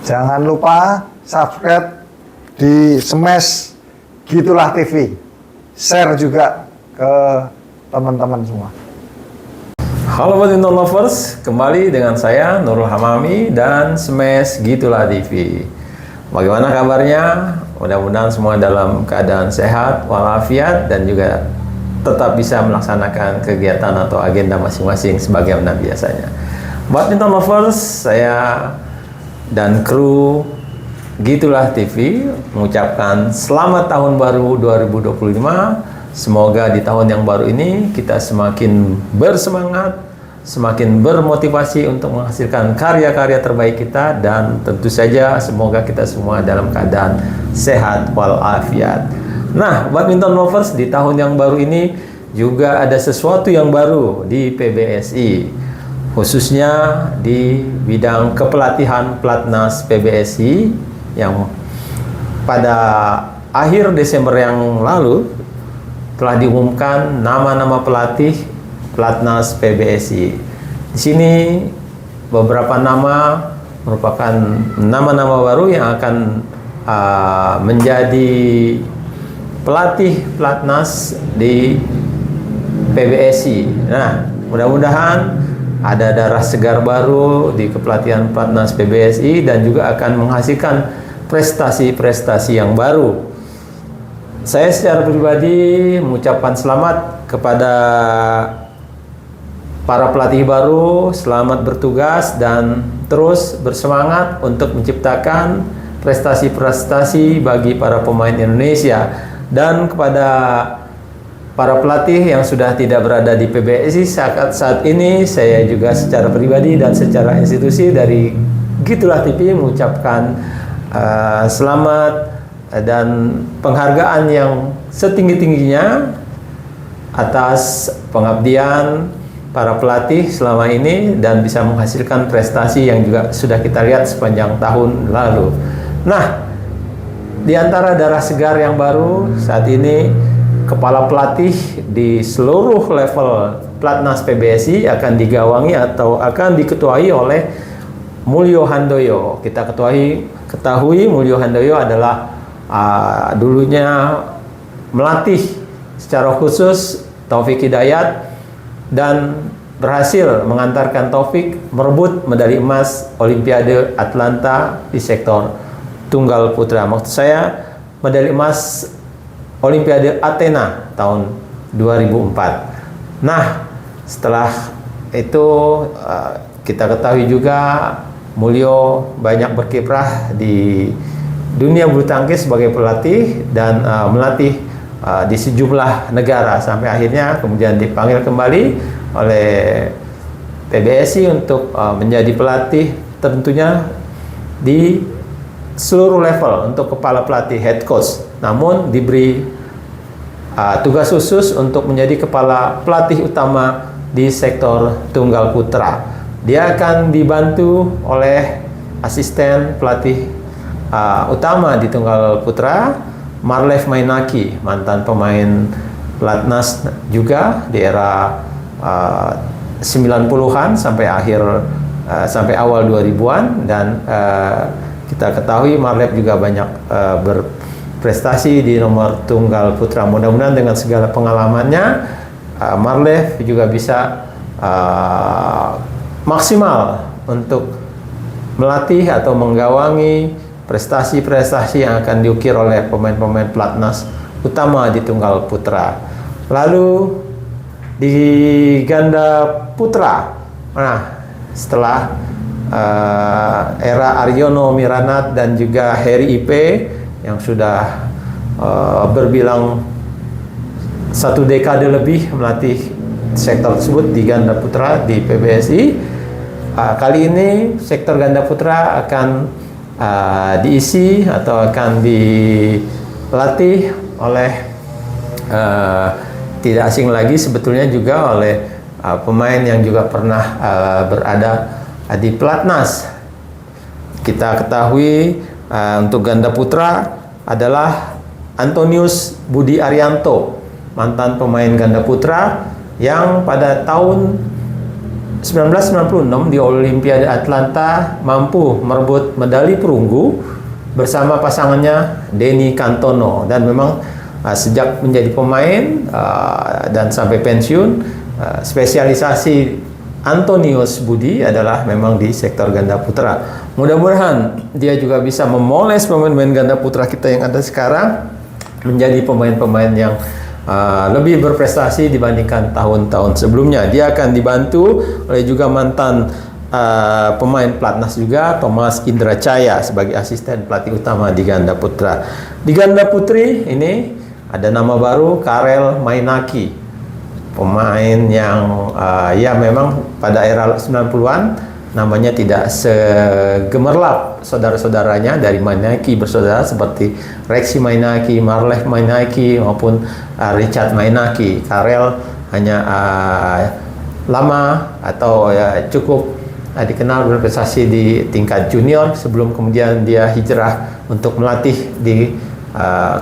Jangan lupa subscribe di Smash Gitulah TV. Share juga ke teman-teman semua. Halo badminton lovers, kembali dengan saya Nurul Hamami dan Smash Gitulah TV. Bagaimana kabarnya? Mudah-mudahan semua dalam keadaan sehat, walafiat, dan juga tetap bisa melaksanakan kegiatan atau agenda masing-masing sebagaimana biasanya. Badminton lovers, saya dan kru Gitulah TV mengucapkan selamat tahun baru 2025. Semoga di tahun yang baru ini kita semakin bersemangat, semakin bermotivasi untuk menghasilkan karya-karya terbaik kita, dan tentu saja semoga kita semua dalam keadaan sehat walafiat. Nah, badminton lovers, di tahun yang baru ini juga ada sesuatu yang baru di PBSI, khususnya di bidang kepelatihan Platnas PBSI yang pada akhir Desember yang lalu telah diumumkan nama-nama pelatih Platnas PBSI. Di sini beberapa nama merupakan nama-nama baru yang akan menjadi pelatih Platnas di PBSI. Nah, mudah-mudahan ada darah segar baru di kepelatihan Platnas PBSI dan juga akan menghasilkan prestasi-prestasi yang baru. Saya secara pribadi mengucapkan selamat kepada para pelatih baru, selamat bertugas dan terus bersemangat untuk menciptakan prestasi-prestasi bagi para pemain Indonesia. Dan kepada para pelatih yang sudah tidak berada di PBSI saat ini, saya juga secara pribadi dan secara institusi dari Gitulah TV mengucapkan selamat dan penghargaan yang setinggi-tingginya atas pengabdian para pelatih selama ini dan bisa menghasilkan prestasi yang juga sudah kita lihat sepanjang tahun lalu. Nah, di antara darah segar yang baru saat ini, kepala pelatih di seluruh level Platnas PBSI akan digawangi atau akan diketuai oleh Mulyo Handoyo. Kita ketahui Mulyo Handoyo adalah dulunya melatih secara khusus Taufik Hidayat dan berhasil mengantarkan Taufik merebut medali emas Olimpiade Atlanta di sektor tunggal putra. Maksud saya medali emas Olimpiade Athena tahun 2004. Nah, setelah itu kita ketahui juga Mulyo banyak berkiprah di dunia bulu tangkis sebagai pelatih dan melatih di sejumlah negara sampai akhirnya kemudian dipanggil kembali oleh PBSI untuk menjadi pelatih tentunya di seluruh level untuk kepala pelatih head coach, namun diberi tugas khusus untuk menjadi kepala pelatih utama di sektor tunggal putra. Dia akan dibantu oleh asisten pelatih utama di tunggal putra, Marlev Mainaki, mantan pemain Platnas juga di era 90-an sampai sampai awal 2000-an, dan kita ketahui Marlev juga banyak berprestasi di nomor tunggal putra. Mudah-mudahan dengan segala pengalamannya Marlev juga bisa maksimal untuk melatih atau menggawangi prestasi-prestasi yang akan diukir oleh pemain-pemain Platnas utama di tunggal putra. Lalu di ganda putra, nah setelah era Aryono Miranat dan juga Heri Ipe yang sudah berbilang satu dekade lebih melatih sektor tersebut di ganda putra di PBSI, kali ini sektor ganda putra akan diisi atau akan dilatih oleh tidak asing lagi sebetulnya juga oleh pemain yang juga pernah berada di Platnas. Kita ketahui untuk ganda putra adalah Antonius Budi Arianto, mantan pemain ganda putra yang pada tahun 1996 di Olimpiade Atlanta mampu merebut medali perunggu bersama pasangannya Denny Cantono, dan memang sejak menjadi pemain dan sampai pensiun, spesialisasi Antonius Budi adalah memang di sektor ganda putra. Mudah-mudahan dia juga bisa memoles pemain-pemain ganda putra kita yang ada sekarang menjadi pemain-pemain yang lebih berprestasi dibandingkan tahun-tahun sebelumnya. Dia akan dibantu oleh juga mantan pemain pelatnas juga, Thomas Indracaya, sebagai asisten pelatih utama di ganda putra. Di ganda putri ini ada nama baru, Karel Mainaki, pemain yang ya memang pada era 90-an namanya tidak segemerlap saudara-saudaranya dari Mainaki bersaudara seperti Rexy Mainaki, Marleh Mainaki maupun Richard Mainaki. Karel hanya lama atau cukup dikenal berprestasi di tingkat junior sebelum kemudian dia hijrah untuk melatih di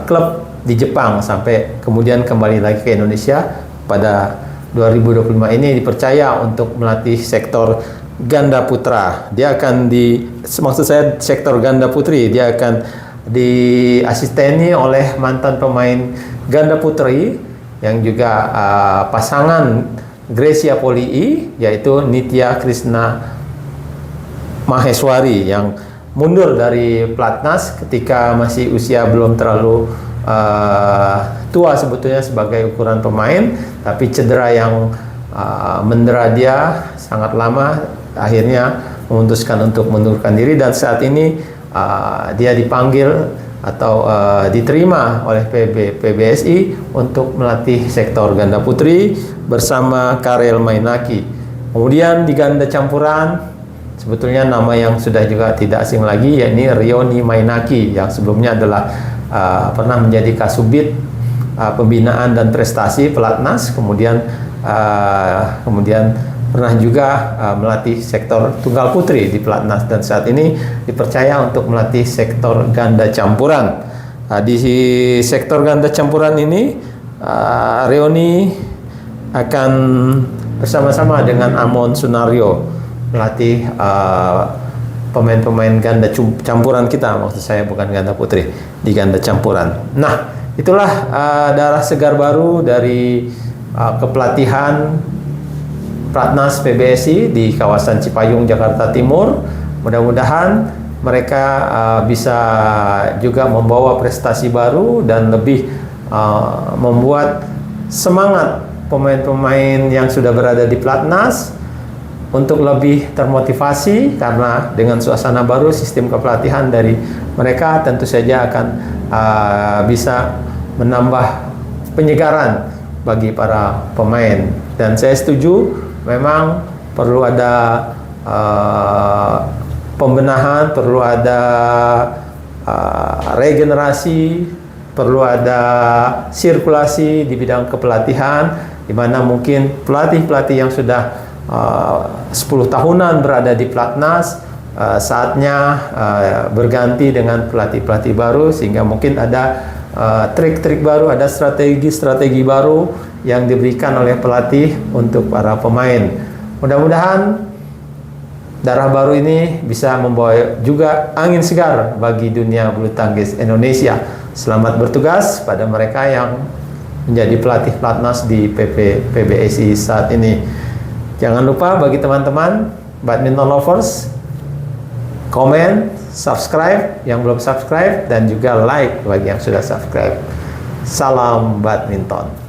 klub di Jepang sampai kemudian kembali lagi ke Indonesia. Pada 2025 ini dipercaya untuk melatih sektor ganda putra. Dia akan maksud saya sektor ganda putri, dia akan diasisteni oleh mantan pemain ganda putri yang juga pasangan Gracia Polii, yaitu Nitya Krishna Maheswari, yang mundur dari pelatnas ketika masih usia belum terlalu tua sebetulnya sebagai ukuran pemain, tapi cedera yang mendera dia sangat lama, akhirnya memutuskan untuk mengundurkan diri, dan saat ini dia dipanggil atau diterima oleh PBSI untuk melatih sektor ganda putri bersama Karel Mainaki. Kemudian di ganda campuran sebetulnya nama yang sudah juga tidak asing lagi, yakni Rioni Mainaki, yang sebelumnya adalah pernah menjadi kasubit pembinaan dan prestasi pelatnas, kemudian pernah juga melatih sektor tunggal putri di pelatnas, dan saat ini dipercaya untuk melatih sektor ganda campuran. Di sektor ganda campuran ini Rioni akan bersama-sama dengan Amon Sunario melatih pemain-pemain ganda campuran kita, maksud saya bukan ganda putri, di ganda campuran. Nah, itulah darah segar baru dari kepelatihan Pelatnas PBSI di kawasan Cipayung, Jakarta Timur. Mudah-mudahan mereka bisa juga membawa prestasi baru dan lebih membuat semangat pemain-pemain yang sudah berada di Pelatnas untuk lebih termotivasi, karena dengan suasana baru sistem kepelatihan dari mereka tentu saja akan bisa menambah penyegaran bagi para pemain. Dan saya setuju memang perlu ada pembenahan, perlu ada regenerasi, perlu ada sirkulasi di bidang kepelatihan, di mana mungkin pelatih-pelatih yang sudah 10 tahunan berada di Pelatnas saatnya berganti dengan pelatih-pelatih baru, sehingga mungkin ada trik-trik baru, ada strategi-strategi baru yang diberikan oleh pelatih untuk para pemain. Mudah-mudahan darah baru ini bisa membawa juga angin segar bagi dunia bulu tangkis Indonesia. Selamat bertugas pada mereka yang menjadi pelatih Pelatnas di PBSI saat ini. Jangan lupa bagi teman-teman badminton lovers, komen, subscribe yang belum subscribe, dan juga like bagi yang sudah subscribe. Salam badminton.